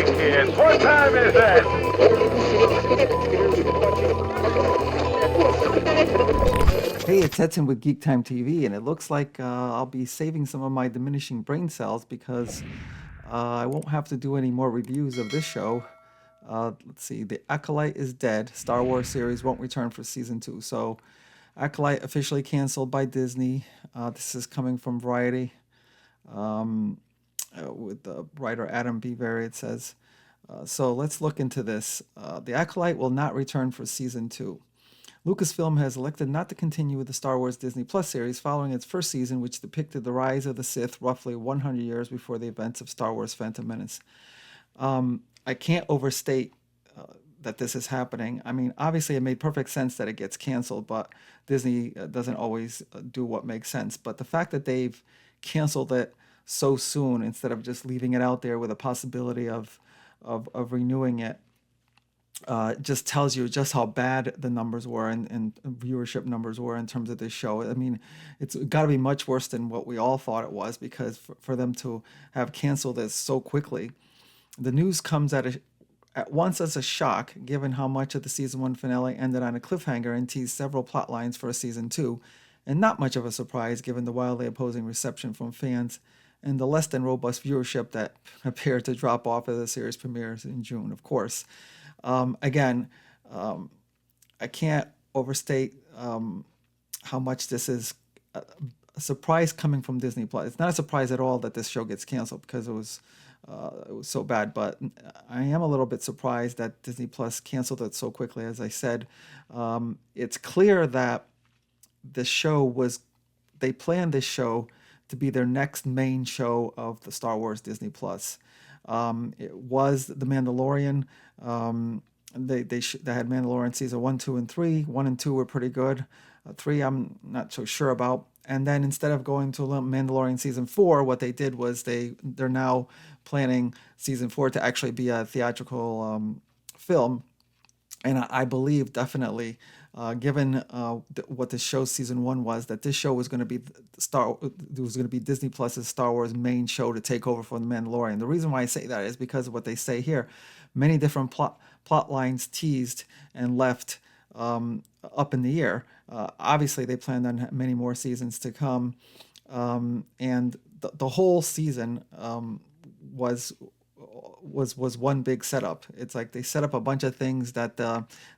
Hey kids, what time is it? Hey, it's Edson with GeekTime TV, and it looks like I'll be saving some of my diminishing brain cells because I won't have to do any more reviews of this show. Let's see, The Acolyte is dead. Star Wars series won't return for season 2. So, Acolyte officially canceled by Disney. This is coming from Variety with the writer Adam B. Very, it says. So, let's look into this. The Acolyte will not return for season 2. Lucasfilm has elected not to continue with the Star Wars Disney Plus series following its first season, which depicted the rise of the Sith roughly 100 years before the events of Star Wars Phantom Menace. I can't overstate that this is happening. I mean, obviously, it made perfect sense that it gets canceled, but Disney doesn't always do what makes sense. But the fact that they've canceled it so soon instead of just leaving it out there with a possibility of renewing it just tells you just how bad the numbers were and viewership numbers were in terms of this show. I mean, it's got to be much worse than what we all thought it was because for them to have canceled this so quickly, the news comes at once as a shock, given how much of the season 1 finale ended on a cliffhanger and teased several plot lines for a season 2, and not much of a surprise given the wildly opposing reception from fans and the less than robust viewership that appeared to drop off as the series premieres in June, of course. Again, I can't overstate how much this is a surprise coming from Disney Plus. It's not a surprise at all that this show gets canceled because it was so bad. But I am a little bit surprised that Disney Plus canceled it so quickly. As I said, it's clear that the show was they planned this show to be their next main show of the Star Wars Disney Plus. It was The Mandalorian. They had Mandalorian season 1, 2, and 3. 1 and 2 were pretty good. 3 I'm not so sure about. And then instead of going to Mandalorian season 4, what they did was they're now planning season 4 to actually be a theatrical film. And I believe definitely, given what this show's season 1 was, that this show was going to be Disney Plus's Star Wars main show to take over for The Mandalorian. The reason why I say that is because of what they say here. Many different plot lines teased and left up in the air. Obviously, they planned on many more seasons to come, and the whole season was one big setup. It's like they set up a bunch of things that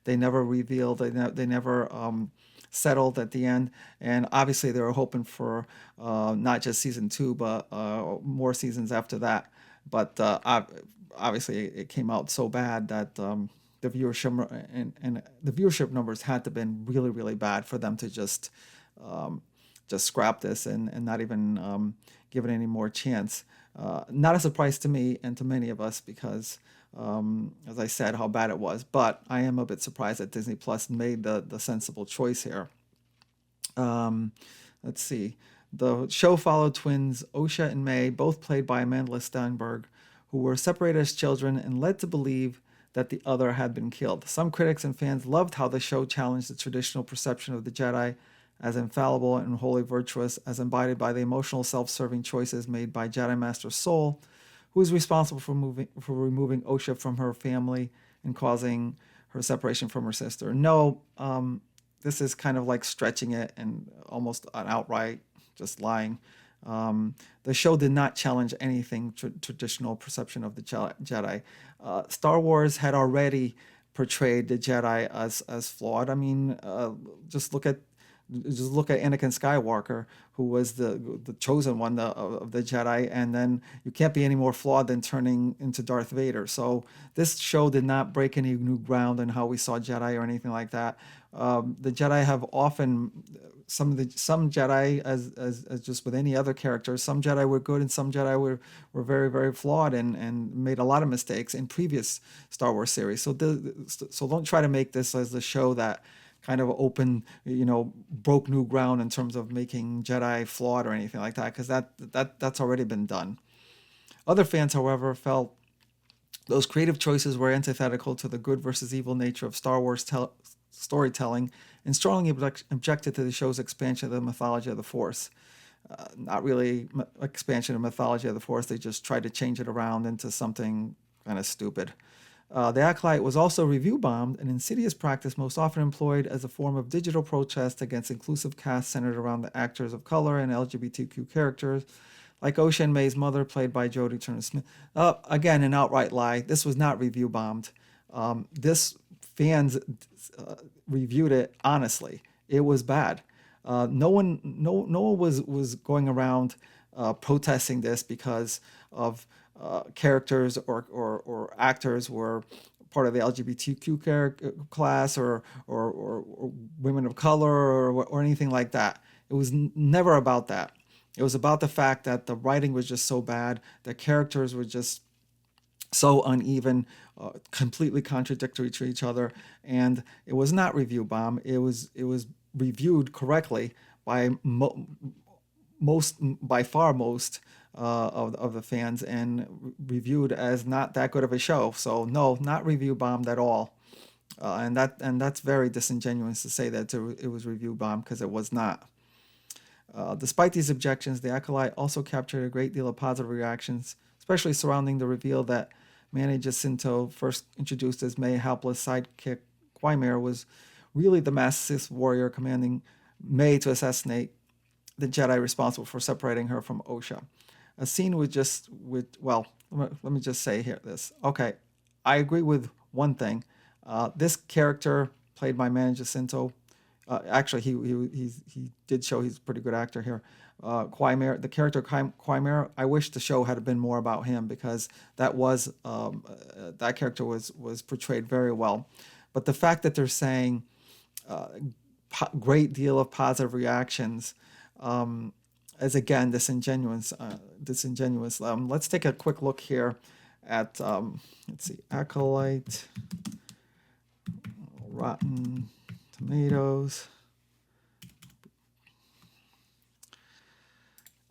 they never revealed. They never settled at the end. And obviously, they were hoping for not just season 2, but more seasons after that. But obviously, it came out so bad that the viewership and the viewership numbers had to have been really, really bad for them to just scrap this and not even give it any more chance. Not a surprise to me and to many of us because, as I said, how bad it was. But I am a bit surprised that Disney Plus made the sensible choice here. Let's see. The show followed twins Osha and May, both played by Amanda Steinberg, who were separated as children and led to believe that the other had been killed. Some critics and fans loved how the show challenged the traditional perception of the Jedi as infallible and wholly virtuous, as embodied by the emotional, self-serving choices made by Jedi Master Soul, who is responsible for removing Osha from her family and causing her separation from her sister. No, this is kind of like stretching it and almost an outright just lying. The show did not challenge anything traditional perception of the Jedi. Star Wars had already portrayed the Jedi as flawed. I mean, just look at Anakin Skywalker, who was the chosen one of the Jedi, and then you can't be any more flawed than turning into Darth Vader. So this show did not break any new ground in how we saw Jedi or anything like that. The Jedi have often some Jedi, as just with any other character, some Jedi were good and some Jedi were very, very flawed and made a lot of mistakes in previous Star Wars series. So don't try to make this as the show that kind of broke new ground in terms of making Jedi flawed or anything like that, because that's already been done. Other fans, however, felt those creative choices were antithetical to the good versus evil nature of Star Wars storytelling and strongly objected to the show's expansion of the mythology of the Force. Not really expansion of mythology of the Force. They just tried to change it around into something kind of stupid. The Acolyte was also review bombed, an insidious practice most often employed as a form of digital protest against inclusive casts centered around the actors of color and LGBTQ characters, like Ocean May's mother, played by Jodie Turner-Smith. Again, an outright lie. This was not review bombed. This fans reviewed it honestly. It was bad. No one was going around protesting this because of characters or actors were part of the LGBTQ class or women of color or anything like that. It was never about that. It was about the fact that the writing was just so bad, the characters were just so uneven, completely contradictory to each other, and it was not review bomb. It was reviewed correctly by by far most of the fans, and reviewed as not that good of a show. So no, not review bombed at all, and that's very disingenuous to say that it was review bombed, because it was not. Despite these objections, The Acolyte also captured a great deal of positive reactions, especially surrounding the reveal that Manny Jacinto, first introduced as May helpless sidekick Quimera, was really the masked warrior commanding May to assassinate the Jedi responsible for separating her from Osha. A scene well, let me just say here this. Okay, I agree with one thing. This character, played by Manny Jacinto, actually, he did show he's a pretty good actor here. Quimera, the character Quimera, I wish the show had been more about him, because that character was portrayed very well. But the fact that they're saying great deal of positive reactions is again disingenuous. Let's take a quick look here at let's see, Acolyte, Rotten Tomatoes,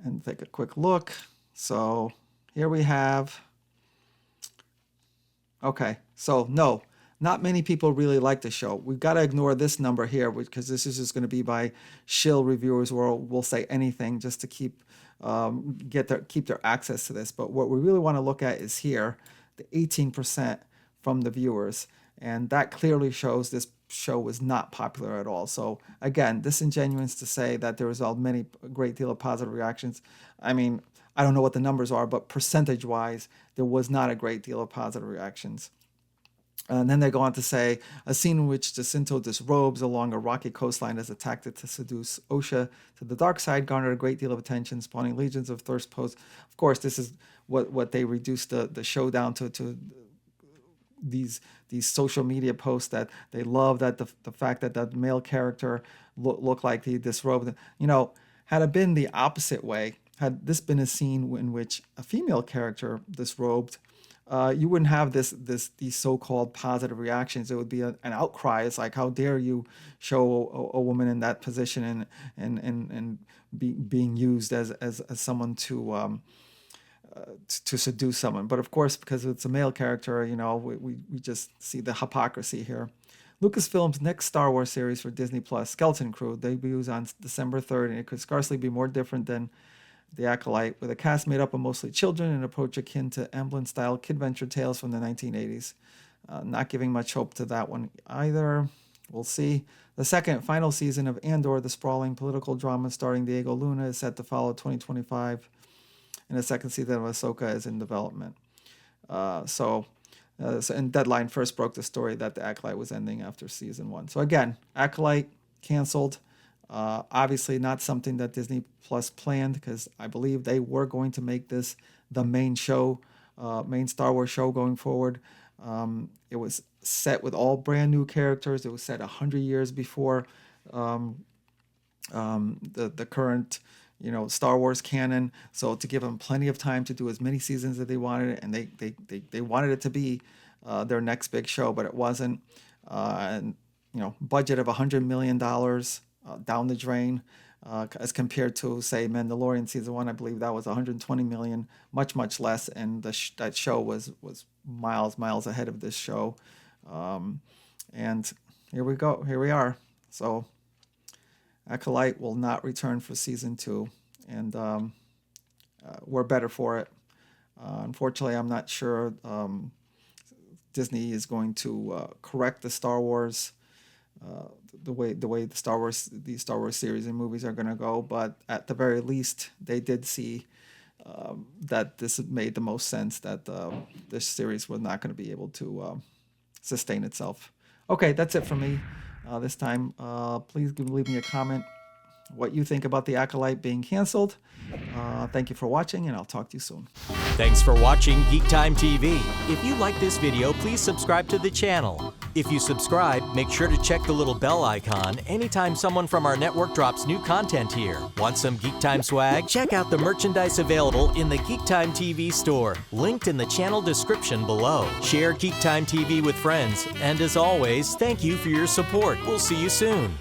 and take a quick look. So here we have. Okay, so no, not many people really like the show. We've got to ignore this number here, because this is just going to be by shill reviewers, where we'll say anything just to keep their access to this. But what we really want to look at is here, the 18% from the viewers, and that clearly shows this show was not popular at all. So again, disingenuous to say that there was a great deal of positive reactions. I mean, I don't know what the numbers are, but percentage-wise, there was not a great deal of positive reactions. And then they go on to say, a scene in which Jacinto disrobes along a rocky coastline as a tactic to seduce Osha to the dark side garnered a great deal of attention, spawning legions of thirst posts. Of course, this is what they reduced the show down to these social media posts, that they love that the fact that the male character looked like he disrobed. Had it been the opposite way, had this been a scene in which a female character disrobed, you wouldn't have these so-called positive reactions. It would be an outcry. It's like, how dare you show a woman in that position and being used as someone to seduce someone. But of course, because it's a male character, we just see the hypocrisy here. Lucasfilm's next Star Wars series for Disney Plus, Skeleton Crew, debuts on December 3rd, and it could scarcely be more different than The Acolyte, with a cast made up of mostly children and an approach akin to Amblin-style kid-venture tales from the 1980s. Not giving much hope to that one either. We'll see. The second final season of Andor, the sprawling political drama starring Diego Luna, is set to follow 2025, and the second season of Ahsoka is in development. And Deadline first broke the story that The Acolyte was ending after season 1. So again, Acolyte canceled. Obviously not something that Disney Plus planned, because I believe they were going to make this the main show, main Star Wars show going forward. It was set with all brand new characters. It was set 100 years before the current Star Wars canon. So to give them plenty of time to do as many seasons as they wanted, and they wanted it to be their next big show, but it wasn't. And budget of $100 million. Down the drain, as compared to, say, Mandalorian season 1. I believe that was 120 million, much less, and that show was miles ahead of this show. And here we go. Here we are. So Acolyte will not return for season 2, and we're better for it. Unfortunately, I'm not sure Disney is going to correct the Star Wars, the way these Star Wars series and movies are going to go. But at the very least, they did see that this made the most sense, that this series was not going to be able to sustain itself. Okay, that's it for me this time. Please leave me a comment what you think about the Acolyte being canceled. Thank you for watching, and I'll talk to you soon. Thanks for watching GeekTime TV. If you like this video, please subscribe to the channel. If you subscribe, make sure to check the little bell icon anytime someone from our network drops new content here. Want some GeekTime swag? Check out the merchandise available in the GeekTime TV store, linked in the channel description below. Share GeekTime TV with friends, and as always, thank you for your support. We'll see you soon.